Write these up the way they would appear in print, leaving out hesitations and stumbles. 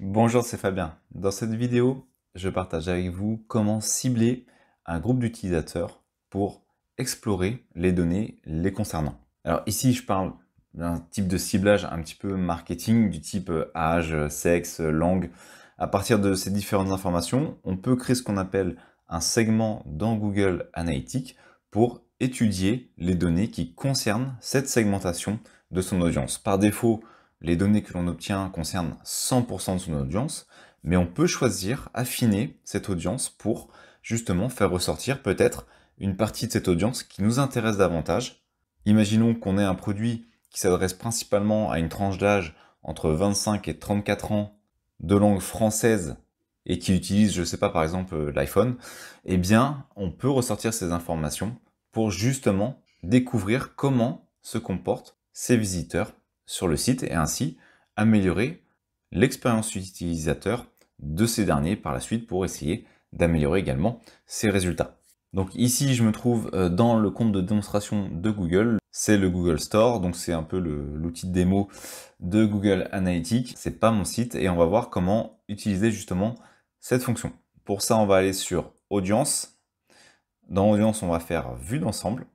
Bonjour, c'est Fabien. Dans cette vidéo, je partage avec vous comment cibler un groupe d'utilisateurs pour explorer les données les concernant. Alors ici, je parle d'un type de ciblage un petit peu marketing, du type âge, sexe, langue. À partir de ces différentes informations, on peut créer ce qu'on appelle un segment dans Google Analytics pour étudier les données qui concernent cette segmentation de son audience. Par défaut, les données que l'on obtient concernent 100% de son audience, mais on peut choisir, affiner cette audience pour justement faire ressortir peut-être une partie de cette audience qui nous intéresse davantage. Imaginons qu'on ait un produit qui s'adresse principalement à une tranche d'âge entre 25 et 34 ans de langue française et qui utilise, je ne sais pas, par exemple l'iPhone, eh bien, on peut ressortir ces informations pour justement découvrir comment se comportent ces visiteurs sur le site et ainsi améliorer l'expérience utilisateur de ces derniers par la suite pour essayer d'améliorer également ses résultats. Donc ici, je me trouve dans le compte de démonstration de Google. C'est le Google Store, donc c'est un peu l'outil de démo de Google Analytics. C'est pas mon site et on va voir comment utiliser justement cette fonction. Pour ça, on va aller sur Audience. Dans Audience, on va faire Vue d'ensemble.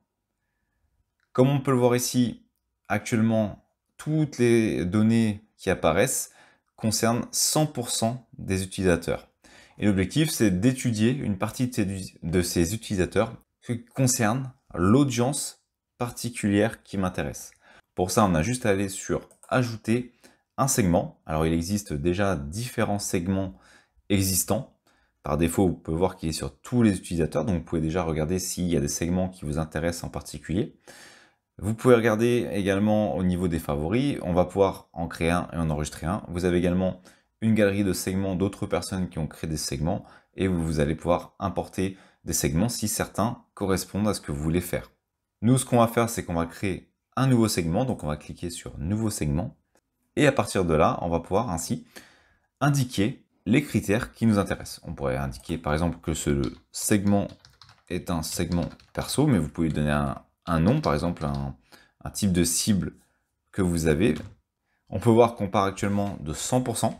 Comme on peut le voir ici, actuellement, toutes les données qui apparaissent concernent 100% des utilisateurs. Et l'objectif, c'est d'étudier une partie de ces utilisateurs qui concerne l'audience particulière qui m'intéresse. Pour ça, on a juste à aller sur Ajouter un segment. Alors, il existe déjà différents segments existants. Par défaut, vous pouvez voir qu'il est sur tous les utilisateurs, donc vous pouvez déjà regarder s'il y a des segments qui vous intéressent en particulier. Vous pouvez regarder également au niveau des favoris, on va pouvoir en créer un et en enregistrer un. Vous avez également une galerie de segments d'autres personnes qui ont créé des segments et vous allez pouvoir importer des segments si certains correspondent à ce que vous voulez faire. Nous, ce qu'on va faire, c'est qu'on va créer un nouveau segment, donc on va cliquer sur Nouveau segment et à partir de là, on va pouvoir ainsi indiquer les critères qui nous intéressent. On pourrait indiquer par exemple que ce segment est un segment perso, mais vous pouvez donner un nom, par exemple un type de cible que vous avez. On peut voir qu'on part actuellement de 100%,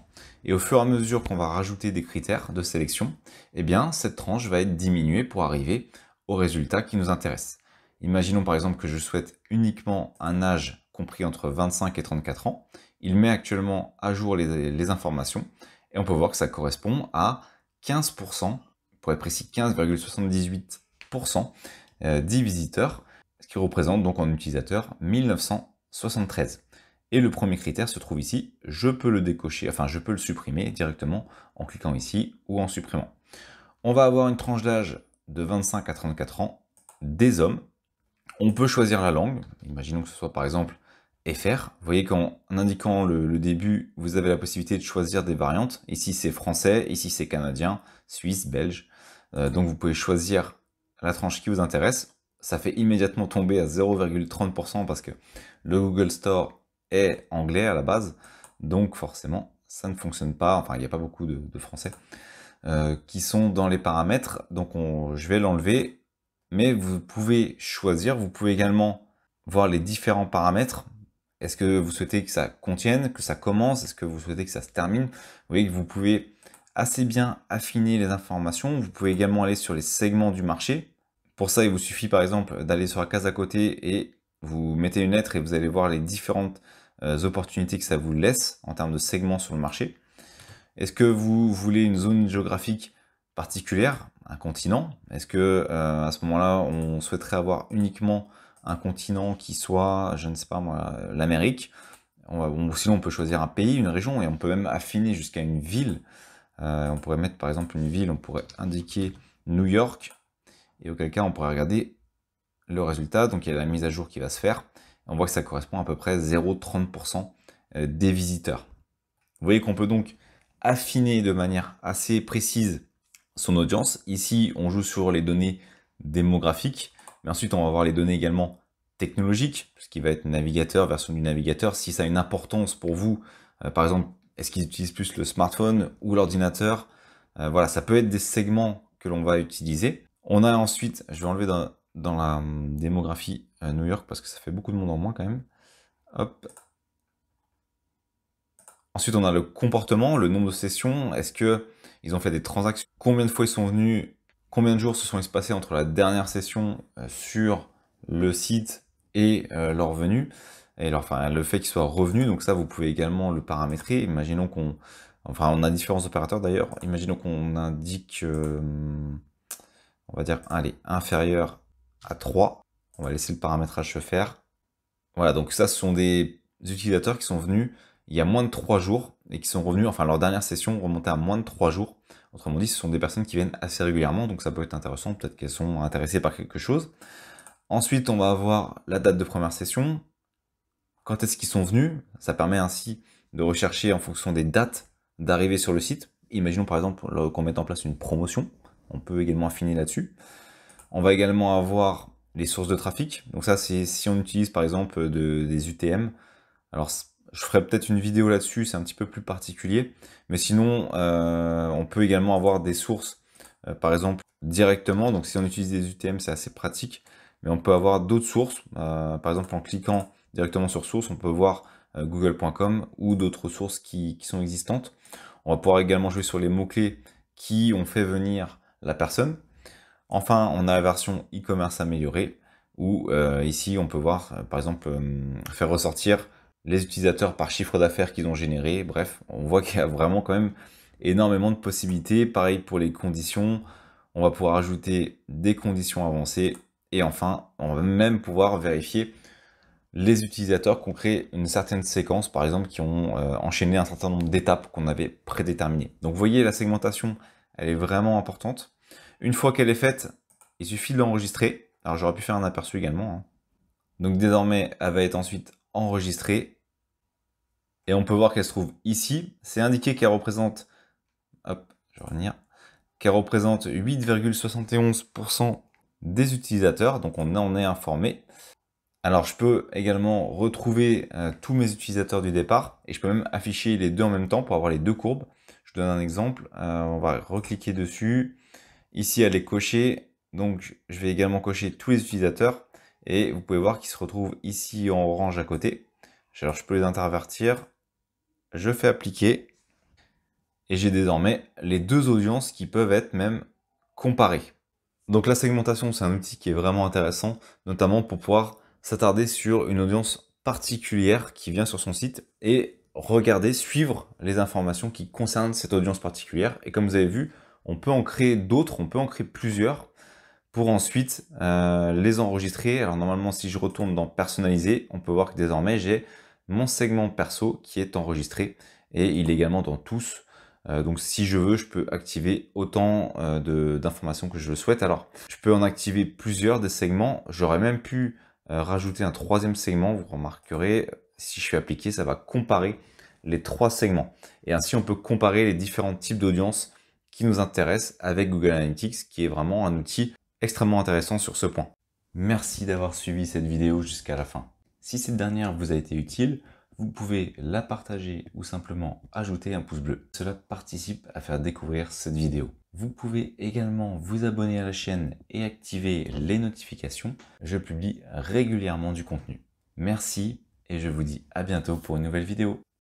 et au fur et à mesure qu'on va rajouter des critères de sélection, eh bien cette tranche va être diminuée pour arriver au résultat qui nous intéresse. Imaginons par exemple que je souhaite uniquement un âge compris entre 25 et 34 ans. Il met actuellement à jour les informations, et on peut voir que ça correspond à 15%, pour être précis 15,78% des visiteurs, ce qui représente donc en utilisateur 1973. Et le premier critère se trouve ici, je peux le décocher, enfin je peux le supprimer directement en cliquant ici ou en supprimant. On va avoir une tranche d'âge de 25 à 34 ans, des hommes. On peut choisir la langue, imaginons que ce soit par exemple FR. Vous voyez qu'en indiquant le début, vous avez la possibilité de choisir des variantes. Ici c'est français, ici c'est canadien, suisse, belge. Donc vous pouvez choisir la tranche qui vous intéresse. Ça fait immédiatement tomber à 0,30% parce que le Google Store est anglais à la base. Donc forcément, ça ne fonctionne pas. Enfin, il n'y a pas beaucoup de français qui sont dans les paramètres. Donc je vais l'enlever. Mais vous pouvez choisir. Vous pouvez également voir les différents paramètres. Est-ce que vous souhaitez que ça contienne, que ça commence? Est-ce que vous souhaitez que ça se termine? Vous voyez que vous pouvez assez bien affiner les informations. Vous pouvez également aller sur les segments du marché. Pour ça, il vous suffit par exemple d'aller sur la case à côté et vous mettez une lettre et vous allez voir les différentes opportunités que ça vous laisse en termes de segments sur le marché. Est-ce que vous voulez une zone géographique particulière, un continent? Est-ce que à ce moment-là, on souhaiterait avoir uniquement un continent qui soit, je ne sais pas moi, l'Amérique? Sinon, on peut choisir un pays, une région, et on peut même affiner jusqu'à une ville. On pourrait mettre par exemple une ville, on pourrait indiquer New York, et auquel cas on pourrait regarder le résultat. Donc il y a la mise à jour qui va se faire. On voit que ça correspond à peu près 0,30% des visiteurs. Vous voyez qu'on peut donc affiner de manière assez précise son audience. Ici, on joue sur les données démographiques, mais ensuite on va voir les données également technologiques, ce qui va être navigateur, version du navigateur, si ça a une importance pour vous, par exemple, est-ce qu'ils utilisent plus le smartphone ou l'ordinateur? Voilà, ça peut être des segments que l'on va utiliser. On a ensuite, je vais enlever dans la démographie New York parce que ça fait beaucoup de monde en moins quand même. Hop. Ensuite, on a le comportement, le nombre de sessions. Est-ce qu'ils ont fait des transactions? Combien de fois ils sont venus? Combien de jours se sont passés entre la dernière session sur le site et leur venue? Et enfin, le fait qu'ils soient revenus, donc ça, vous pouvez également le paramétrer. Imaginons on a différents opérateurs d'ailleurs. Imaginons qu'on indique, on va dire, allez, inférieur à 3. On va laisser le paramétrage se faire. Voilà, donc ça, ce sont des utilisateurs qui sont venus il y a moins de 3 jours et qui sont revenus, enfin leur dernière session remontait à moins de 3 jours. Autrement dit, ce sont des personnes qui viennent assez régulièrement, donc ça peut être intéressant, peut-être qu'elles sont intéressées par quelque chose. Ensuite, on va avoir la date de première session. Quand est-ce qu'ils sont venus? Ça permet ainsi de rechercher en fonction des dates d'arrivée sur le site. Imaginons par exemple qu'on mette en place une promotion. On peut également affiner là-dessus. On va également avoir les sources de trafic. Donc ça, c'est si on utilise par exemple des UTM. Alors, je ferai peut-être une vidéo là-dessus, c'est un petit peu plus particulier. Mais sinon, on peut également avoir des sources, par exemple, directement. Donc, si on utilise des UTM, c'est assez pratique. Mais on peut avoir d'autres sources. Par exemple, en cliquant directement sur source, on peut voir google.com ou d'autres sources qui sont existantes. On va pouvoir également jouer sur les mots-clés qui ont fait venir la personne. Enfin, on a la version e-commerce améliorée où ici, on peut voir, par exemple, faire ressortir les utilisateurs par chiffre d'affaires qu'ils ont généré. Bref, on voit qu'il y a vraiment quand même énormément de possibilités. Pareil pour les conditions, on va pouvoir ajouter des conditions avancées. Et enfin, on va même pouvoir vérifier les utilisateurs qui ont créé une certaine séquence, par exemple, qui ont enchaîné un certain nombre d'étapes qu'on avait prédéterminées. Donc vous voyez, la segmentation, elle est vraiment importante. Une fois qu'elle est faite, il suffit de l'enregistrer. Alors j'aurais pu faire un aperçu également, hein. Donc désormais, elle va être ensuite enregistrée. Et on peut voir qu'elle se trouve ici. C'est indiqué qu'elle représente, hop, je vais revenir, qu'elle représente 8,71% des utilisateurs. Donc on en est informé. Alors je peux également retrouver tous mes utilisateurs du départ. Et je peux même afficher les deux en même temps pour avoir les deux courbes. Je donne un exemple. On va recliquer dessus. Ici, elle est cochée. Donc je vais également cocher tous les utilisateurs. Et vous pouvez voir qu'ils se retrouvent ici en orange à côté. Alors je peux les intervertir. Je fais appliquer. Et j'ai désormais les deux audiences qui peuvent être même comparées. Donc la segmentation, c'est un outil qui est vraiment intéressant, notamment pour pouvoir s'attarder sur une audience particulière qui vient sur son site et regarder, suivre les informations qui concernent cette audience particulière. Et comme vous avez vu, on peut en créer d'autres, on peut en créer plusieurs pour ensuite les enregistrer. Alors normalement, si je retourne dans personnaliser, on peut voir que désormais j'ai mon segment perso qui est enregistré et il est également dans tous. Donc si je veux, je peux activer autant d'informations que je le souhaite. Alors je peux en activer plusieurs des segments. J'aurais même pu rajouter un troisième segment. Vous remarquerez, si je fais appliquer, ça va comparer les trois segments. Et ainsi, on peut comparer les différents types d'audience qui nous intéressent avec Google Analytics, qui est vraiment un outil extrêmement intéressant sur ce point. Merci d'avoir suivi cette vidéo jusqu'à la fin. Si cette dernière vous a été utile, vous pouvez la partager ou simplement ajouter un pouce bleu. Cela participe à faire découvrir cette vidéo. Vous pouvez également vous abonner à la chaîne et activer les notifications. Je publie régulièrement du contenu. Merci et je vous dis à bientôt pour une nouvelle vidéo.